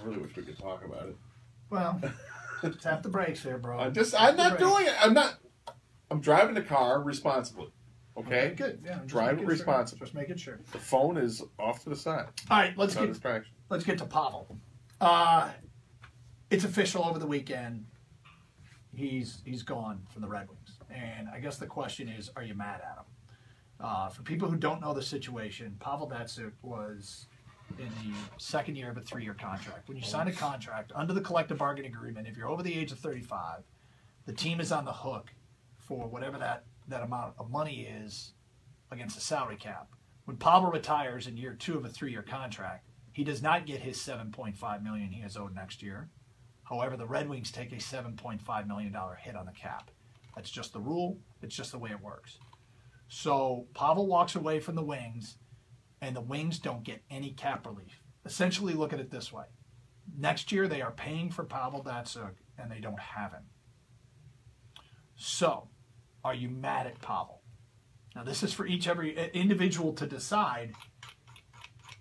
really wish we could talk about it. Well, tap the brakes there, bro. I'm not doing it. I'm driving the car responsibly. Okay? Good. Yeah. Drive it responsibly. Just making sure. The phone is off to the side. All right, let's get to Pavel. It's official over the weekend. He's gone from the Red Wings. And I guess the question is, are you mad at him? For people who don't know the situation, Pavel Datsyuk was in the second year of a 3-year contract. When you sign a contract under the collective bargaining agreement, if you're over the age of 35, the team is on the hook for whatever that amount of money is against the salary cap. When Pavel retires in year 2 of a 3-year contract, he does not get his $7.5 million he is owed next year. However, the Red Wings take a $7.5 million hit on the cap. That's just the rule. It's just the way it works. So Pavel walks away from the Wings, and the Wings don't get any cap relief. Essentially, look at it this way. Next year, they are paying for Pavel Datsyuk, and they don't have him. So, are you mad at Pavel? Now, this is for every individual to decide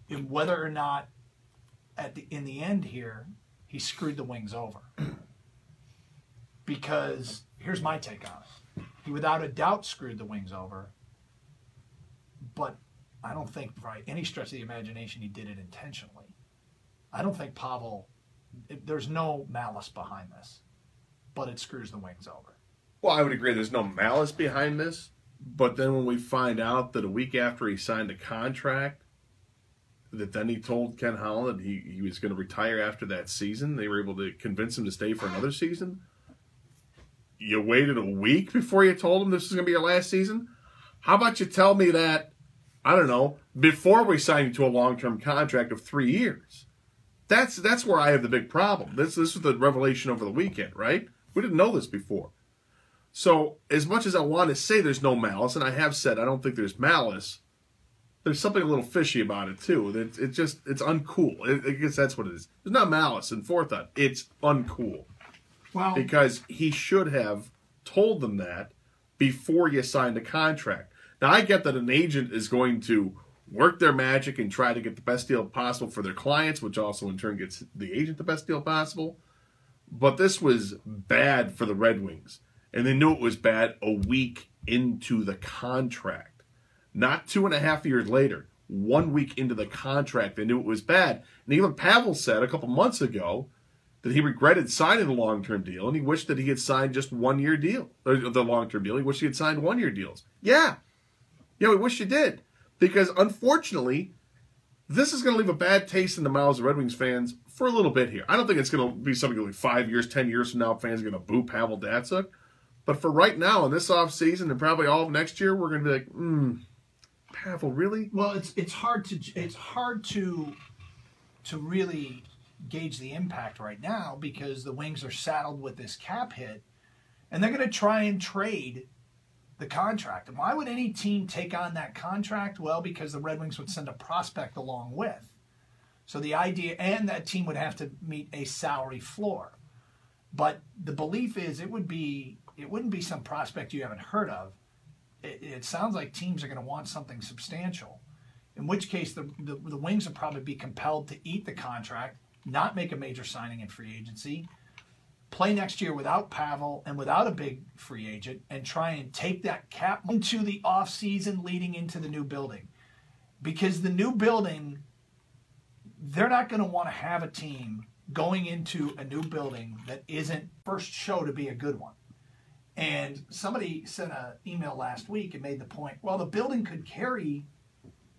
in whether or not, in the end here, he screwed the Wings over. Because here's my take on it. He without a doubt screwed the Wings over, but I don't think by any stretch of the imagination he did it intentionally. I don't think Pavel, there's no malice behind this, but it screws the Wings over. Well, I would agree there's no malice behind this, but then when we find out that a week after he signed a contract, that then he told Ken Holland that he was going to retire after that season, they were able to convince him to stay for another season. You waited a week before you told him this was going to be your last season? How about you tell me that, I don't know, before we signed you to a long-term contract of 3 years? That's where I have the big problem. This was the revelation over the weekend, right? We didn't know this before. So as much as I want to say there's no malice, and I have said I don't think there's malice, there's something a little fishy about it too. It's uncool. I guess that's what it is. There's not malice and forethought. It's uncool. Well, because he should have told them that before you signed the contract. Now, I get that an agent is going to work their magic and try to get the best deal possible for their clients, which also in turn gets the agent the best deal possible. But this was bad for the Red Wings. And they knew it was bad a week into the contract. Not 2.5 years later. 1 week into the contract, they knew it was bad. And even Pavel said a couple months ago that he regretted signing the long-term deal, and he wished that he had signed just 1 year deal. Or the long-term deal. He wished he had signed 1 year deals. Yeah, we wish you did. Because, unfortunately, this is going to leave a bad taste in the mouths of Red Wings fans for a little bit here. I don't think it's going to be something like 5 years, 10 years from now, fans are going to boo Pavel Datsyuk. But for right now, in this offseason, and probably all of next year, we're going to be like, Pavel, really? Well, it's hard to really gauge the impact right now because the Wings are saddled with this cap hit, and they're going to try and trade the contract. And why would any team take on that contract? Well, because the Red Wings would send a prospect along with. So the idea, and that team would have to meet a salary floor. But the belief is it wouldn't be some prospect you haven't heard of. It sounds like teams are going to want something substantial, in which case the Wings would probably be compelled to eat the contract, not make a major signing in free agency, play next year without Pavel and without a big free agent, and try and take that cap into the offseason leading into the new building. Because the new building, they're not going to want to have a team going into a new building that isn't first show to be a good one. And somebody sent an email last week and made the point, well, the building could carry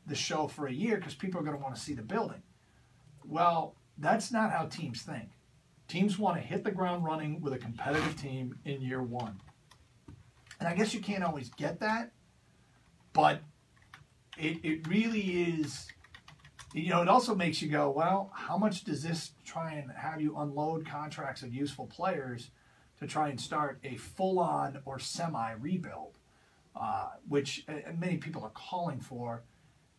the show for a year because people are going to want to see the building. Well, that's not how teams think. Teams want to hit the ground running with a competitive team in year one. And I guess you can't always get that, but it really is, it also makes you go, well, how much does this try and have you unload contracts of useful players to try and start a full-on or semi-rebuild, which many people are calling for.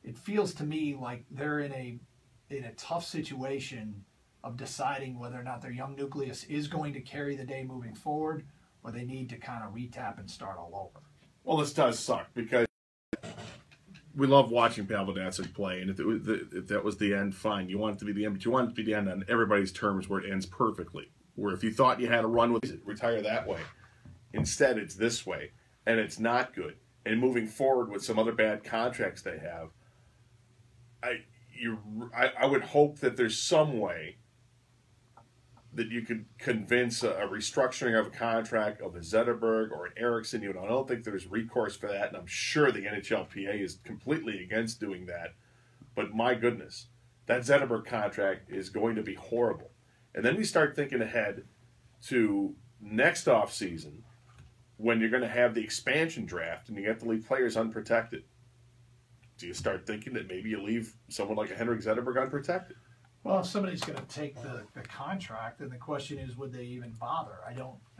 It feels to me like they're in a tough situation of deciding whether or not their young nucleus is going to carry the day moving forward, or they need to kind of retap and start all over. Well, this does suck because we love watching Pavel Datsyuk play, and if that was the end, fine. You want it to be the end, but you want it to be the end on everybody's terms where it ends perfectly. Where if you thought you had a run with it, retire that way. Instead, it's this way, and it's not good. And moving forward with some other bad contracts they have, I would hope that there's some way that you could convince a restructuring of a contract of a Zetterberg or an Eriksson. I don't think there's recourse for that, and I'm sure the NHLPA is completely against doing that. But my goodness, that Zetterberg contract is going to be horrible. And then we start thinking ahead to next offseason when you're going to have the expansion draft and you have to leave players unprotected. Do you start thinking that maybe you leave someone like a Henrik Zetterberg unprotected? Well, if somebody's going to take the contract, then the question is, would they even bother?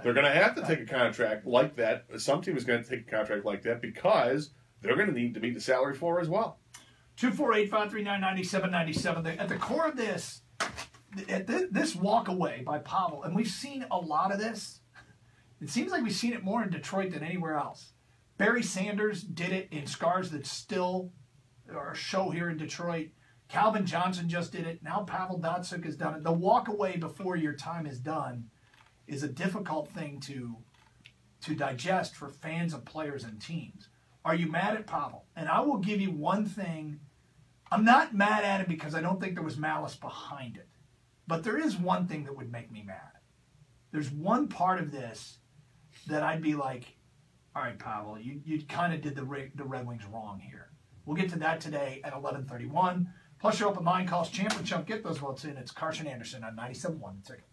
They're going to have to take a contract like that. Some team is going to take a contract like that because they're going to need to meet the salary floor as well. 248-539-9797. At the core of this, this walk away by Pavel, and we've seen a lot of this. It seems like we've seen it more in Detroit than anywhere else. Barry Sanders did it in scars that still are show here in Detroit. Calvin Johnson just did it. Now Pavel Datsyuk has done it. The walk away before your time is done is a difficult thing to digest for fans of players and teams. Are you mad at Pavel? And I will give you one thing. I'm not mad at it because I don't think there was malice behind it. But there is one thing that would make me mad. There's one part of this that I'd be like, all right, Pavel, you kind of did the Red Wings wrong here. We'll get to that today at 11:31. Plus, your open line calls. Champ and Chump, get those votes in. It's Karsch and Anderson on 97.1 The Ticket.